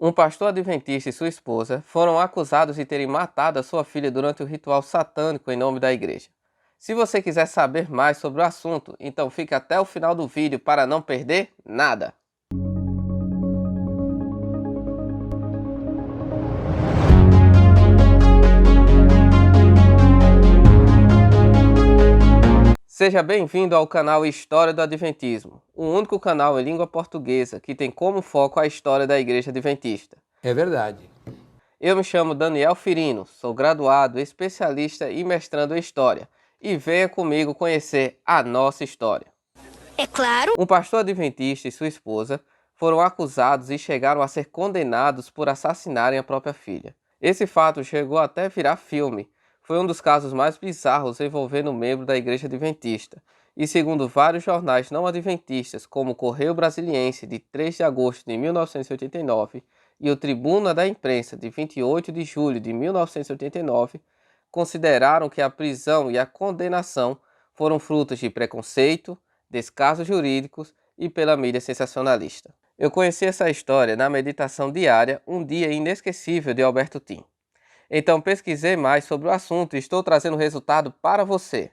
Um pastor adventista e sua esposa foram acusados de terem matado a sua filha durante o ritual satânico em nome da igreja. Se você quiser saber mais sobre o assunto, então fique até o final do vídeo para não perder nada. Seja bem-vindo ao canal História do Adventismo, o único canal em língua portuguesa que tem como foco a história da Igreja Adventista. É verdade. Eu me chamo Daniel Firino, sou graduado, especialista e mestrando em História, e venha comigo conhecer a nossa história. É claro. Um pastor adventista e sua esposa foram acusados e chegaram a ser condenados por assassinarem a própria filha. Esse fato chegou até virar filme. Foi um dos casos mais bizarros envolvendo um membro da Igreja Adventista, e segundo vários jornais não adventistas, como o Correio Brasiliense, de 3 de agosto de 1989, e o Tribuna da Imprensa, de 28 de julho de 1989, consideraram que a prisão e a condenação foram frutos de preconceito, descasos jurídicos e pela mídia sensacionalista. Eu conheci essa história na meditação diária Um Dia Inesquecível de Alberto Tim. Então pesquisei mais sobre o assunto e estou trazendo o resultado para você.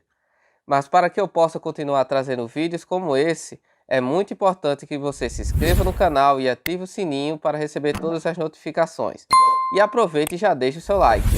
Mas para que eu possa continuar trazendo vídeos como esse, é muito importante que você se inscreva no canal e ative o sininho para receber todas as notificações. E aproveite e já deixe o seu like.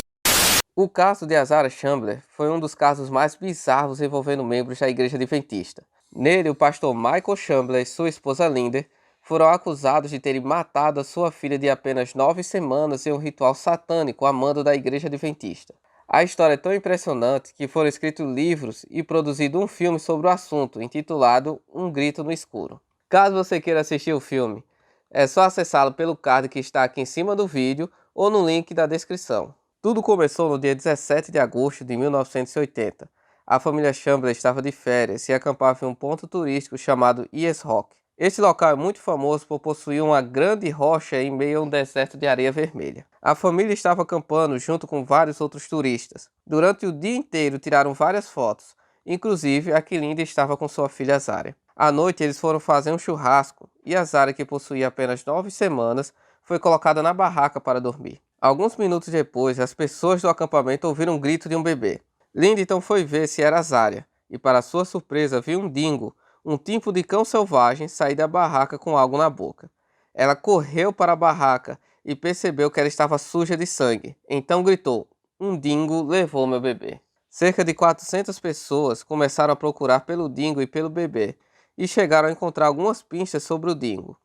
O caso de Azaria Chambler foi um dos casos mais bizarros envolvendo membros da Igreja Adventista. Nele, o pastor Michael Chambler e sua esposa Linda foram acusados de terem matado a sua filha de apenas 9 semanas em um ritual satânico a mando da Igreja Adventista. A história é tão impressionante que foram escritos livros e produzido um filme sobre o assunto, intitulado Um Grito no Escuro. Caso você queira assistir o filme, é só acessá-lo pelo card que está aqui em cima do vídeo ou no link da descrição. Tudo começou no dia 17 de agosto de 1980. A família Chambler estava de férias e acampava em um ponto turístico chamado Ears Rock. Este local é muito famoso por possuir uma grande rocha em meio a um deserto de areia vermelha. A família estava acampando junto com vários outros turistas. Durante o dia inteiro tiraram várias fotos, inclusive a que Linda estava com sua filha Azaria. À noite eles foram fazer um churrasco e Azaria, que possuía apenas 9 semanas, foi colocada na barraca para dormir. Alguns minutos depois, as pessoas do acampamento ouviram um grito de um bebê. Linda então foi ver se era Azaria e, para sua surpresa, viu um dingo, um tipo de cão selvagem, sair da barraca com algo na boca. Ela correu para a barraca e percebeu que ela estava suja de sangue. Então gritou: "Um dingo levou meu bebê." Cerca de 400 pessoas começaram a procurar pelo dingo e pelo bebê e chegaram a encontrar algumas pistas sobre o dingo.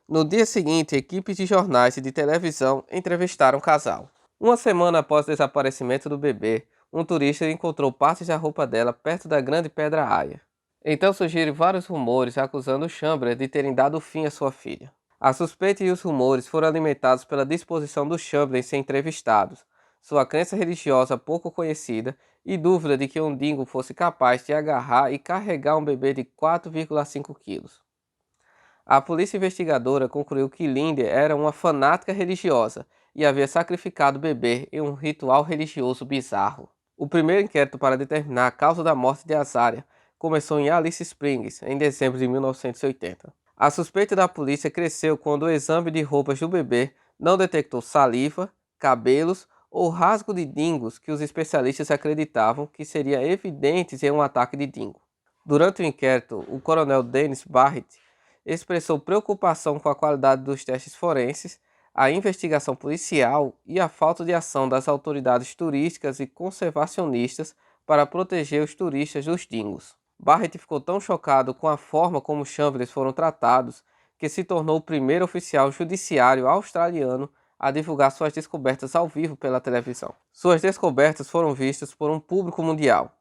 No dia seguinte, equipes de jornais e de televisão entrevistaram o casal. Uma semana após o desaparecimento do bebê, um turista encontrou partes da roupa dela perto da Grande Pedra Aya. Então surgiram vários rumores acusando Chambler de terem dado fim à sua filha. A suspeita e os rumores foram alimentados pela disposição do Chambler em ser entrevistados, sua crença religiosa pouco conhecida e dúvida de que um dingo fosse capaz de agarrar e carregar um bebê de 4,5 quilos. A polícia investigadora concluiu que Linda era uma fanática religiosa e havia sacrificado o bebê em um ritual religioso bizarro. O primeiro inquérito para determinar a causa da morte de Azaria começou em Alice Springs, em dezembro de 1980. A suspeita da polícia cresceu quando o exame de roupas do bebê não detectou saliva, cabelos ou rasgo de dingos que os especialistas acreditavam que seriam evidentes em um ataque de dingo. Durante o inquérito, o coronel Dennis Barrett expressou preocupação com a qualidade dos testes forenses, a investigação policial e a falta de ação das autoridades turísticas e conservacionistas para proteger os turistas dos dingos. Barrett ficou tão chocado com a forma como os Chamblers foram tratados que se tornou o primeiro oficial judiciário australiano a divulgar suas descobertas ao vivo pela televisão. Suas descobertas foram vistas por um público mundial.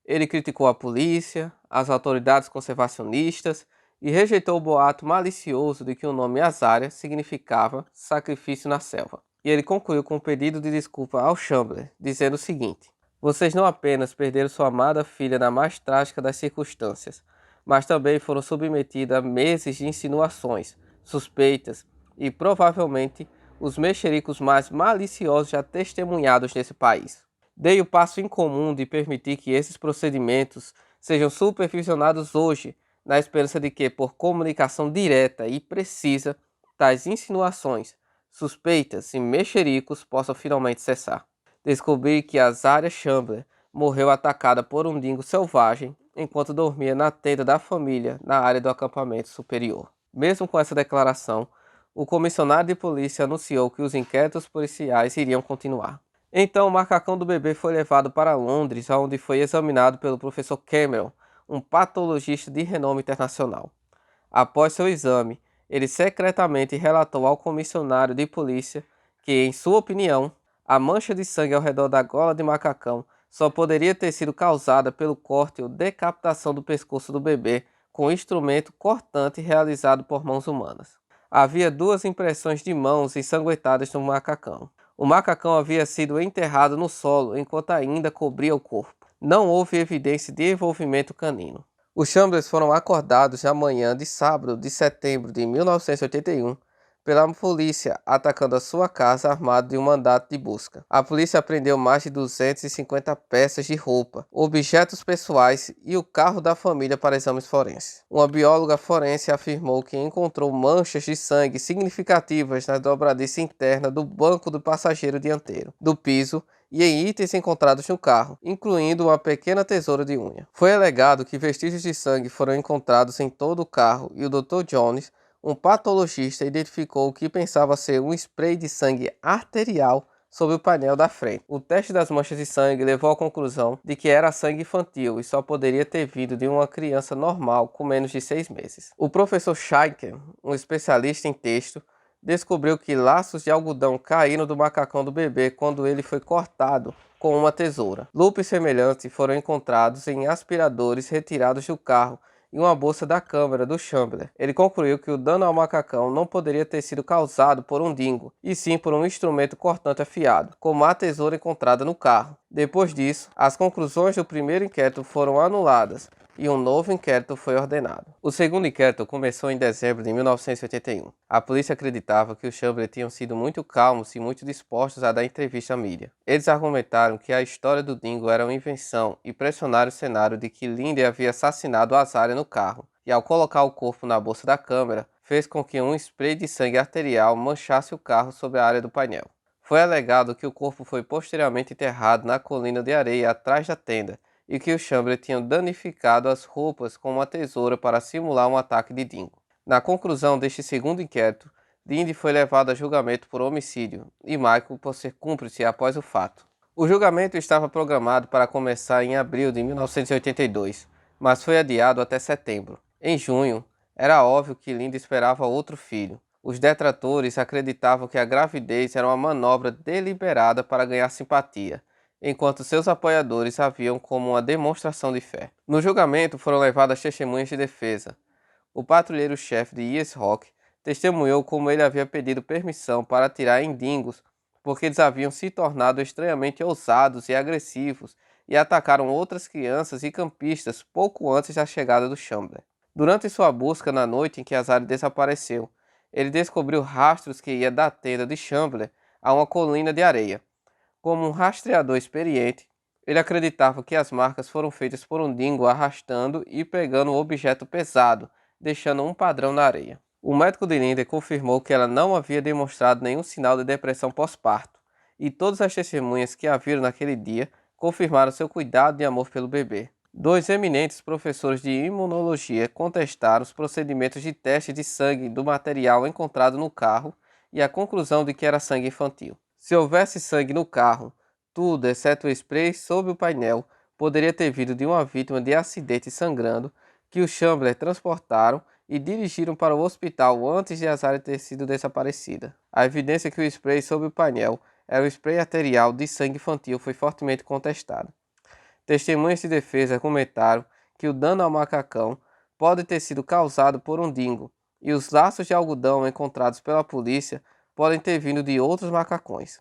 Ele criticou a polícia, as autoridades conservacionistas e rejeitou o boato malicioso de que o nome Azaria significava sacrifício na selva. E ele concluiu com um pedido de desculpa ao Chambler, dizendo o seguinte: "Vocês não apenas perderam sua amada filha na mais trágica das circunstâncias, mas também foram submetidos a meses de insinuações, suspeitas e provavelmente os mexericos mais maliciosos já testemunhados nesse país. Dei o passo incomum de permitir que esses procedimentos sejam supervisionados hoje, na esperança de que, por comunicação direta e precisa, tais insinuações, suspeitas e mexericos possam finalmente cessar. Descobri que a Zaria Chambler morreu atacada por um dingo selvagem enquanto dormia na tenda da família na área do acampamento superior. Mesmo com essa declaração, o comissário de polícia anunciou que os inquéritos policiais iriam continuar. Então, o macacão do bebê foi levado para Londres, onde foi examinado pelo professor Cameron, um patologista de renome internacional. Após seu exame, ele secretamente relatou ao comissário de polícia que, em sua opinião, a mancha de sangue ao redor da gola de macacão só poderia ter sido causada pelo corte ou decapitação do pescoço do bebê com instrumento cortante realizado por mãos humanas. Havia 2 impressões de mãos ensanguentadas no macacão. O macacão havia sido enterrado no solo enquanto ainda cobria o corpo. Não houve evidência de envolvimento canino. Os Chamblers foram acordados na manhã de sábado de setembro de 1981 pela polícia atacando a sua casa armado de um mandato de busca. A polícia apreendeu mais de 250 peças de roupa, objetos pessoais e o carro da família para exames forenses. Uma bióloga forense afirmou que encontrou manchas de sangue significativas na dobradiça interna do banco do passageiro dianteiro, do piso e em itens encontrados no carro, incluindo uma pequena tesoura de unha. Foi alegado que vestígios de sangue foram encontrados em todo o carro e o Dr. Jones, um patologista, identificou o que pensava ser um spray de sangue arterial sobre o painel da frente. O teste das manchas de sangue levou à conclusão de que era sangue infantil e só poderia ter vindo de uma criança normal com menos de 6 meses. O professor Scheiker, um especialista em texto, descobriu que laços de algodão caíram do macacão do bebê quando ele foi cortado com uma tesoura. Lupes semelhantes foram encontrados em aspiradores retirados do carro e uma bolsa da câmara do Chambler. Ele concluiu que o dano ao macacão não poderia ter sido causado por um dingo, e sim por um instrumento cortante afiado, como a tesoura encontrada no carro. Depois disso, as conclusões do primeiro inquérito foram anuladas e um novo inquérito foi ordenado. O segundo inquérito começou em dezembro de 1981. A polícia acreditava que os Chambers tinham sido muito calmos e muito dispostos a dar entrevista à mídia. Eles argumentaram que a história do dingo era uma invenção e pressionaram o cenário de que Lindy havia assassinado a Zaria no carro, e ao colocar o corpo na bolsa da câmera, fez com que um spray de sangue arterial manchasse o carro sobre a área do painel. Foi alegado que o corpo foi posteriormente enterrado na colina de areia atrás da tenda, e que os Chambers tinham danificado as roupas com uma tesoura para simular um ataque de dingo. Na conclusão deste segundo inquérito, Lindy foi levado a julgamento por homicídio e Michael por ser cúmplice após o fato. O julgamento estava programado para começar em abril de 1982, mas foi adiado até setembro. Em junho, era óbvio que Lindy esperava outro filho. Os detratores acreditavam que a gravidez era uma manobra deliberada para ganhar simpatia, enquanto seus apoiadores a viam como uma demonstração de fé. No julgamento foram levadas testemunhas de defesa. O patrulheiro-chefe de East Rock testemunhou como ele havia pedido permissão para atirar em dingos porque eles haviam se tornado estranhamente ousados e agressivos e atacaram outras crianças e campistas pouco antes da chegada do Chambler. Durante sua busca na noite em que a Zaria desapareceu, ele descobriu rastros que iam da tenda de Chambler a uma colina de areia. Como um rastreador experiente, ele acreditava que as marcas foram feitas por um dingo arrastando e pegando um objeto pesado, deixando um padrão na areia. O médico de Lindy confirmou que ela não havia demonstrado nenhum sinal de depressão pós-parto, e todas as testemunhas que a viram naquele dia confirmaram seu cuidado e amor pelo bebê. 2 eminentes professores de imunologia contestaram os procedimentos de teste de sangue do material encontrado no carro e a conclusão de que era sangue infantil. Se houvesse sangue no carro, tudo, exceto o spray sob o painel, poderia ter vindo de uma vítima de acidente sangrando que os Chambers transportaram e dirigiram para o hospital antes de a Zaria ter sido desaparecida. A evidência que o spray sob o painel era um spray arterial de sangue infantil foi fortemente contestada. Testemunhas de defesa comentaram que o dano ao macacão pode ter sido causado por um dingo, e os laços de algodão encontrados pela polícia podem ter vindo de outros macacões.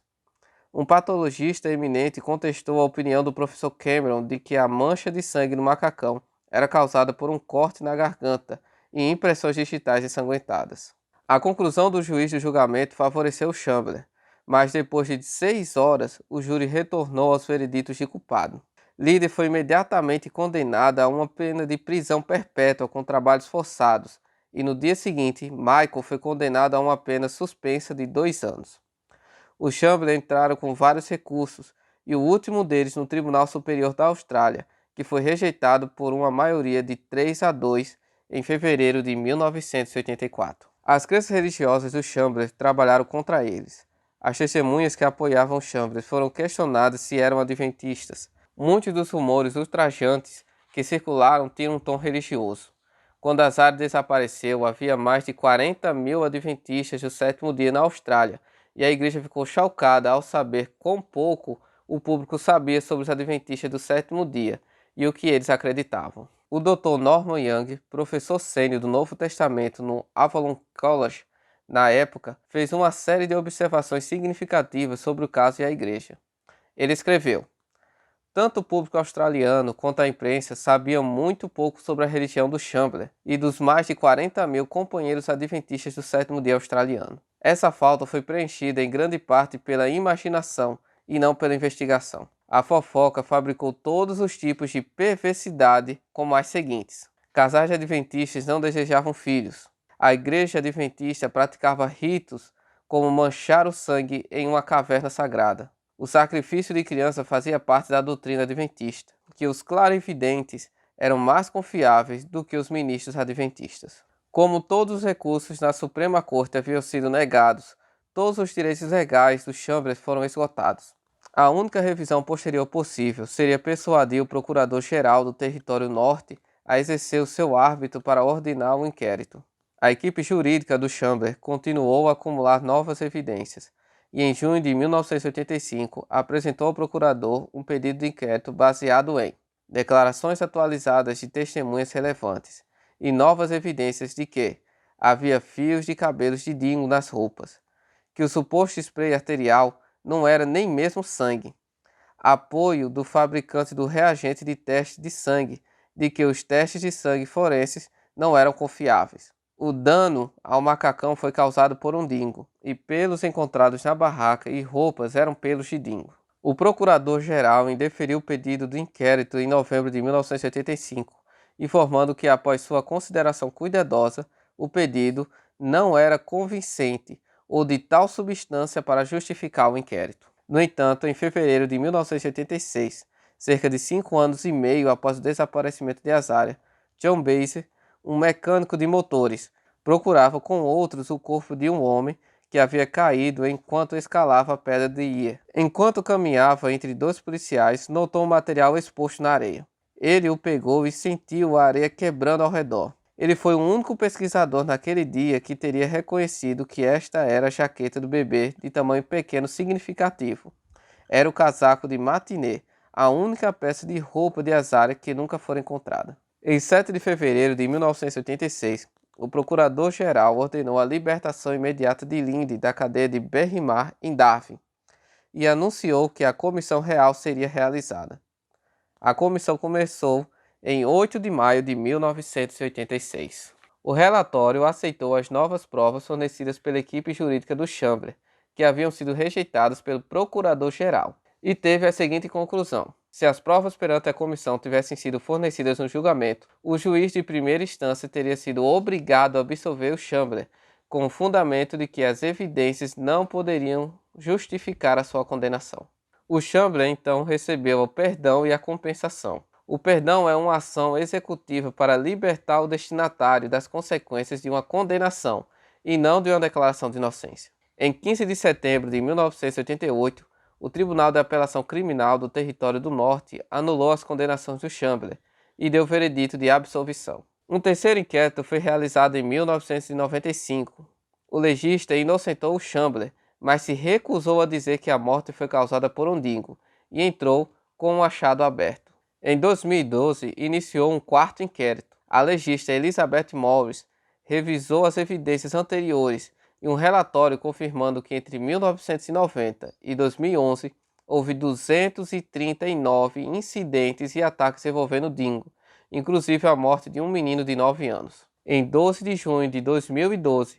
Um patologista eminente contestou a opinião do professor Cameron de que a mancha de sangue no macacão era causada por um corte na garganta e impressões digitais ensanguentadas. A conclusão do juiz do julgamento favoreceu Chambler, mas depois de 6 horas, o júri retornou aos vereditos de culpado. Lindy foi imediatamente condenada a uma pena de prisão perpétua com trabalhos forçados e no dia seguinte, Michael foi condenado a uma pena suspensa de 2 anos. Os Chambers entraram com vários recursos, e o último deles no Tribunal Superior da Austrália, que foi rejeitado por uma maioria de 3-2 em fevereiro de 1984. As crenças religiosas dos Chambers trabalharam contra eles. As testemunhas que apoiavam os Chambers foram questionadas se eram adventistas. Muitos dos rumores ultrajantes que circularam tinham um tom religioso. Quando Azaria desapareceu, havia mais de 40 mil adventistas do sétimo dia na Austrália, e a igreja ficou chocada ao saber quão pouco o público sabia sobre os adventistas do sétimo dia e o que eles acreditavam. O Dr. Norman Young, professor sênior do Novo Testamento no Avalon College, na época, fez uma série de observações significativas sobre o caso e a igreja. Ele escreveu: tanto o público australiano quanto a imprensa sabiam muito pouco sobre a religião dos Chambers e dos mais de 40 mil companheiros adventistas do sétimo dia australiano. Essa falta foi preenchida em grande parte pela imaginação e não pela investigação. A fofoca fabricou todos os tipos de perversidade, como as seguintes: casais adventistas não desejavam filhos. A igreja adventista praticava ritos como manchar o sangue em uma caverna sagrada. O sacrifício de criança fazia parte da doutrina adventista, que os clarividentes eram mais confiáveis do que os ministros adventistas. Como todos os recursos na Suprema Corte haviam sido negados, todos os direitos legais dos Chambers foram esgotados. A única revisão posterior possível seria persuadir o Procurador-Geral do Território Norte a exercer o seu árbitro para ordenar o inquérito. A equipe jurídica do Chambers continuou a acumular novas evidências, e em junho de 1985 apresentou ao procurador um pedido de inquérito baseado em declarações atualizadas de testemunhas relevantes e novas evidências de que havia fios de cabelos de dingo nas roupas, que o suposto spray arterial não era nem mesmo sangue, apoio do fabricante do reagente de teste de sangue de que os testes de sangue forenses não eram confiáveis. O dano ao macacão foi causado por um dingo, e pelos encontrados na barraca e roupas eram pelos de dingo. O procurador-geral indeferiu o pedido de inquérito em novembro de 1985, informando que, após sua consideração cuidadosa, o pedido não era convincente ou de tal substância para justificar o inquérito. No entanto, em fevereiro de 1986, cerca de 5 anos e meio após o desaparecimento de Azaria, John Baser, um mecânico de motores, procurava com outros o corpo de um homem que havia caído enquanto escalava a pedra de Ia. Enquanto caminhava entre 2 policiais, notou um material exposto na areia. Ele o pegou e sentiu a areia quebrando ao redor. Ele foi o único pesquisador naquele dia que teria reconhecido que esta era a jaqueta do bebê de tamanho pequeno significativo. Era o casaco de matinê, a única peça de roupa de Azaria que nunca fora encontrada. Em 7 de fevereiro de 1986, o procurador-geral ordenou a libertação imediata de Lindy da cadeia de Berrima, em Darwin, e anunciou que a comissão real seria realizada. A comissão começou em 8 de maio de 1986. O relatório aceitou as novas provas fornecidas pela equipe jurídica do Chambers, que haviam sido rejeitadas pelo procurador-geral, e teve a seguinte conclusão: se as provas perante a comissão tivessem sido fornecidas no julgamento, o juiz de primeira instância teria sido obrigado a absolver o Chambers, com o fundamento de que as evidências não poderiam justificar a sua condenação. O Chambers então recebeu o perdão e a compensação. O perdão é uma ação executiva para libertar o destinatário das consequências de uma condenação e não de uma declaração de inocência. Em 15 de setembro de 1988, o Tribunal de Apelação Criminal do Território do Norte anulou as condenações do Chambers e deu veredito de absolvição. Um terceiro inquérito foi realizado em 1995. O legista inocentou o Chambers, mas se recusou a dizer que a morte foi causada por um dingo e entrou com o achado aberto. Em 2012, iniciou um quarto inquérito. A legista Elizabeth Morris revisou as evidências anteriores e um relatório confirmando que entre 1990 e 2011 houve 239 incidentes e ataques envolvendo dingo, inclusive a morte de um menino de 9 anos. Em 12 de junho de 2012,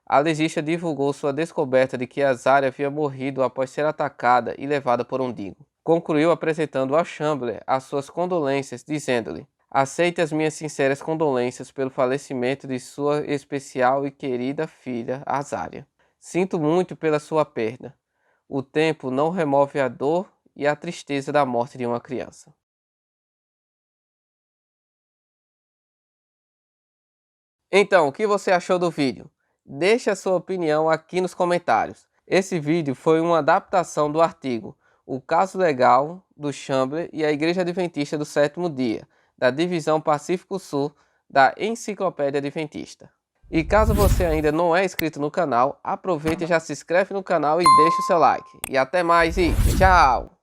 a legista divulgou sua descoberta de que Azaria havia morrido após ser atacada e levada por um dingo. Concluiu apresentando a Chambers as suas condolências, dizendo-lhe: Aceite as minhas sinceras condolências pelo falecimento de sua especial e querida filha, Azária. Sinto muito pela sua perda. O tempo não remove a dor e a tristeza da morte de uma criança. Então, o que você achou do vídeo? Deixe a sua opinião aqui nos comentários. Esse vídeo foi uma adaptação do artigo O Caso Legal do Chamblee e a Igreja Adventista do Sétimo Dia, da Divisão Pacífico Sul da Enciclopédia Adventista. E caso você ainda não é inscrito no canal, aproveita e já se inscreve no canal e deixa o seu like. E até mais e tchau!